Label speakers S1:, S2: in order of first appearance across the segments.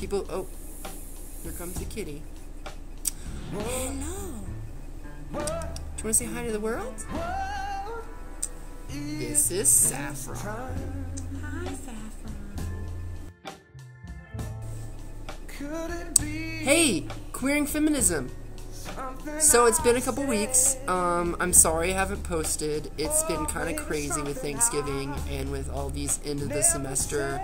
S1: People, oh, here comes the kitty. Hello. Do you want to say hi to the world? This is Saffron. Hi, Saffron. Hey, Queering Feminism. So it's been a couple weeks. I'm sorry I haven't posted. It's been kind of crazy with Thanksgiving and with all these end of the semester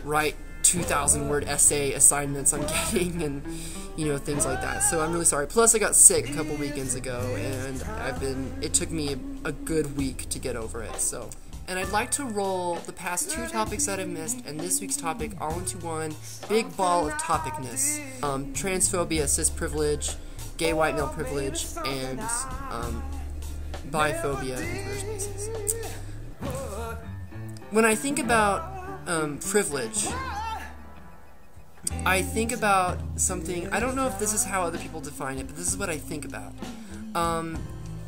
S1: write 2,000 word essay assignments I'm getting and, you know, things like that. So I'm really sorry. Plus I got sick a couple weekends ago and it took me a good week to get over it. So, and I'd like to roll the past 2 topics that I've missed and this week's topic all into one big ball of topicness. Transphobia, cis-privilege, gay white male privilege, and biphobia in queer spaces. When I think about privilege, I think about something, I don't know if this is how other people define it, but this is what I think about.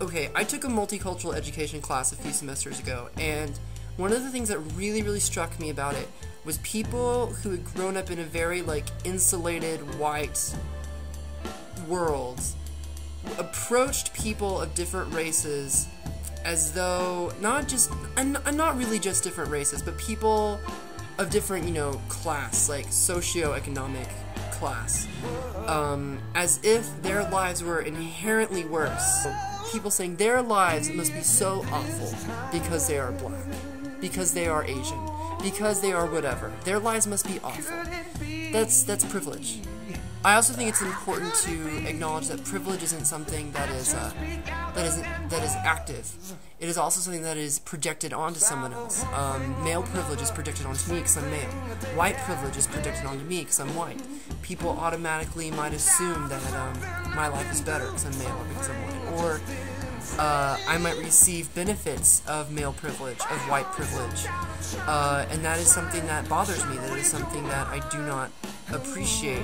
S1: Okay, I took a multicultural education class a few semesters ago, and one of the things that really struck me about it was people who had grown up in a very, like, insulated, white world approached people of different races as though, not really just different races, but people of different, you know, class, like socioeconomic class, as if their lives were inherently worse. People saying their lives must be so awful because they are black, because they are Asian, because they are whatever. Their lives must be awful. That's privilege. I also think it's important to acknowledge that privilege isn't something that is active. It is also something that is projected onto someone else. Male privilege is projected onto me because I'm male. White privilege is projected onto me because I'm white. People automatically might assume that my life is better because I'm male or because I'm white. Or I might receive benefits of male privilege, of white privilege. And that is something that bothers me. That is something that I do not appreciate.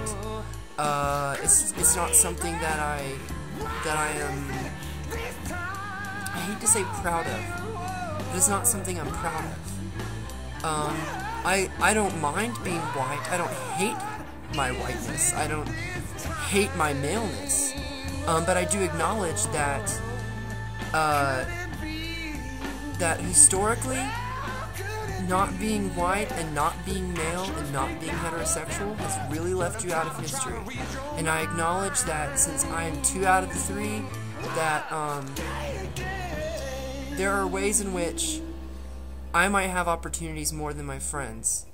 S1: It's not something that I am, I hate to say proud of, but it's not something I'm proud of. I don't mind being white. I don't hate my whiteness. I don't hate my maleness. But I do acknowledge that, that historically, not being white and not being male and not being heterosexual has really left you out of history. And I acknowledge that since I am 2 out of the 3, that there are ways in which I might have opportunities more than my friends,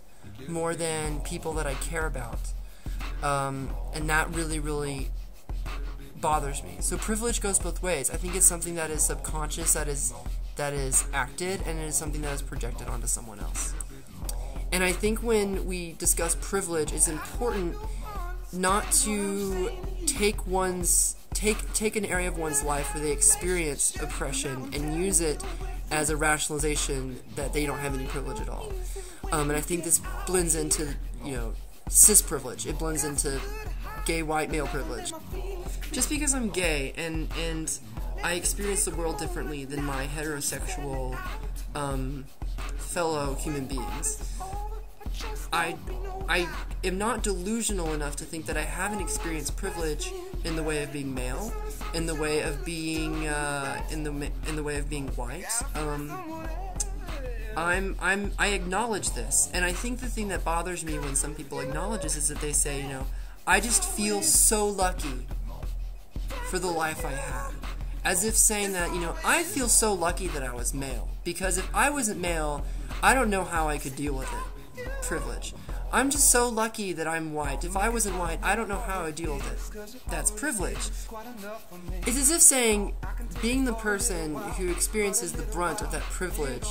S1: more than people that I care about. And that really bothers me. So privilege goes both ways. I think it's something that is subconscious, that is acted, and it is something that is projected onto someone else. And I think when we discuss privilege, it's important not to take an area of one's life where they experience oppression and use it as a rationalization that they don't have any privilege at all. And I think this blends into, you know, cis-privilege. It blends into gay white male privilege. Just because I'm gay and I experience the world differently than my heterosexual fellow human beings, I am not delusional enough to think that I haven't experienced privilege in the way of being male, in the way of being in the way of being white. I acknowledge this, and I think the thing that bothers me when some people acknowledge this is that they say, you know, I just feel so lucky for the life I had. As if saying that, you know, I feel so lucky that I was male, because if I wasn't male, I don't know how I could deal with it. Privilege. I'm just so lucky that I'm white. If I wasn't white, I don't know how I would deal with it. That's privilege. It's as if saying, being the person who experiences the brunt of that privilege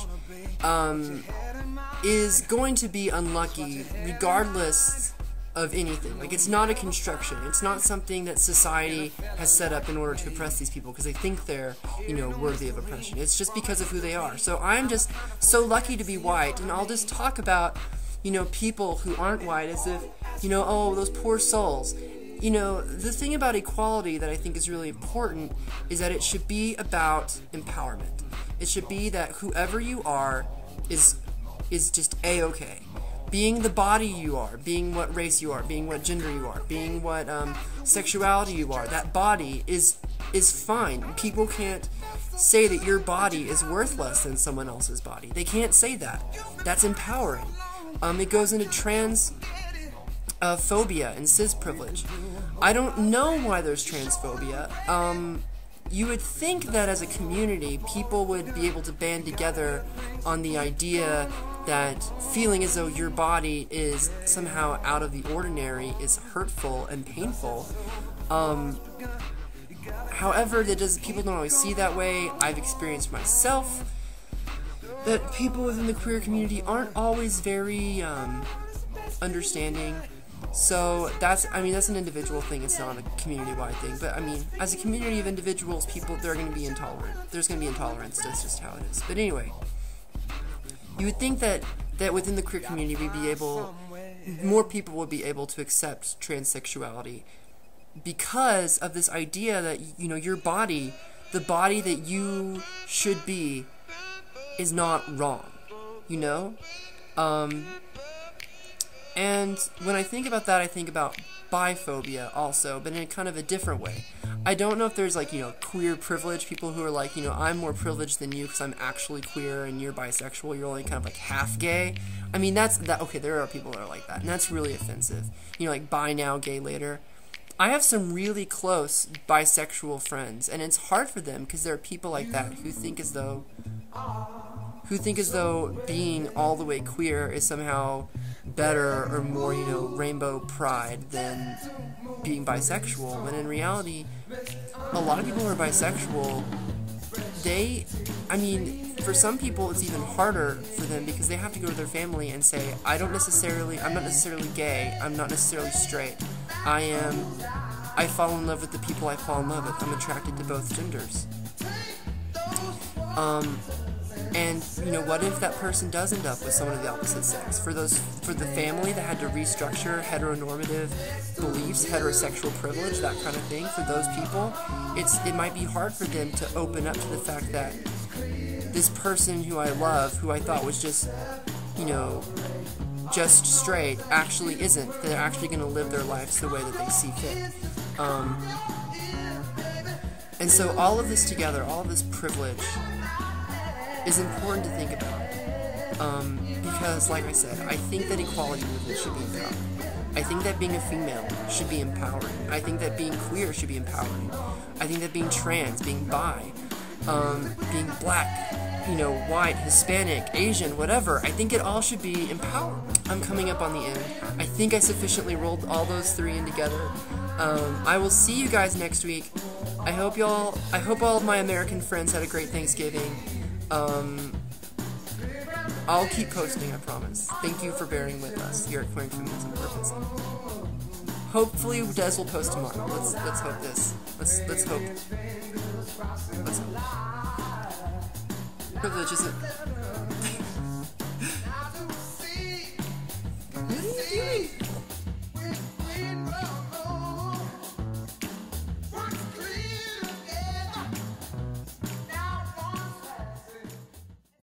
S1: is going to be unlucky regardless of anything. Like, it's not a construction. It's not something that society has set up in order to oppress these people because they think they're, you know, worthy of oppression. It's just because of who they are. So I'm just so lucky to be white, and I'll just talk about, you know, people who aren't white as if, you know, oh, those poor souls. You know, the thing about equality that I think is really important is that it should be about empowerment. It should be that whoever you are is just A-okay. being the body you are, being what race you are, being what gender you are, being what sexuality you are. That body is fine. People can't say that your body is worth less than someone else's body. They can't say that. That's empowering. It goes into trans phobia and cis-privilege. I don't know why there's transphobia. You would think that as a community, people would be able to band together on the idea that feeling as though your body is somehow out of the ordinary is hurtful and painful. However, people don't always see that way. I've experienced myself that people within the queer community aren't always very understanding. So that's an individual thing. It's not a community-wide thing. But I mean, as a community of individuals, they're going to be intolerant. There's going to be intolerance. That's just how it is. But anyway, you would think that within the queer community, more people would be able to accept transsexuality because of this idea that, you know, your body, the body that you should be, is not wrong, you know? And when I think about that, I think about biphobia also, but in a kind of a different way. I don't know if there's, like, you know, queer privilege, people who are like, you know, I'm more privileged than you because I'm actually queer and you're bisexual, you're only kind of like half gay. I mean, okay, there are people that are like that, and that's really offensive. You know, like, bi now, gay later. I have some really close bisexual friends, and it's hard for them because there are people like that who think as though being all the way queer is somehow better or more, you know, rainbow pride than being bisexual, when in reality, a lot of people who are bisexual, for some people it's even harder for them because they have to go to their family and say, I'm not necessarily gay, I'm not necessarily straight, I fall in love with the people I fall in love with, I'm attracted to both genders. And, you know, what if that person does end up with someone of the opposite sex? For the family that had to restructure heteronormative beliefs, heterosexual privilege, that kind of thing, for those people, it might be hard for them to open up to the fact that this person who I love, who I thought was just, you know, just straight, actually isn't. They're actually going to live their lives the way that they see fit. And so all of this together, all of this privilege, is important to think about, because, like I said, I think that equality movement should be empowering. I think that being a female should be empowering. I think that being queer should be empowering. I think that being trans, being bi, being black, you know, white, Hispanic, Asian, whatever, I think it all should be empowering. I'm coming up on the end. I think I sufficiently rolled all those three in together. I will see you guys next week. I hope all of my American friends had a great Thanksgiving. I'll keep posting, I promise. Thank you for bearing with us here at QueeringFeminism. Hopefully Des will post tomorrow. Let's hope this. Let's hope. Privilege isn't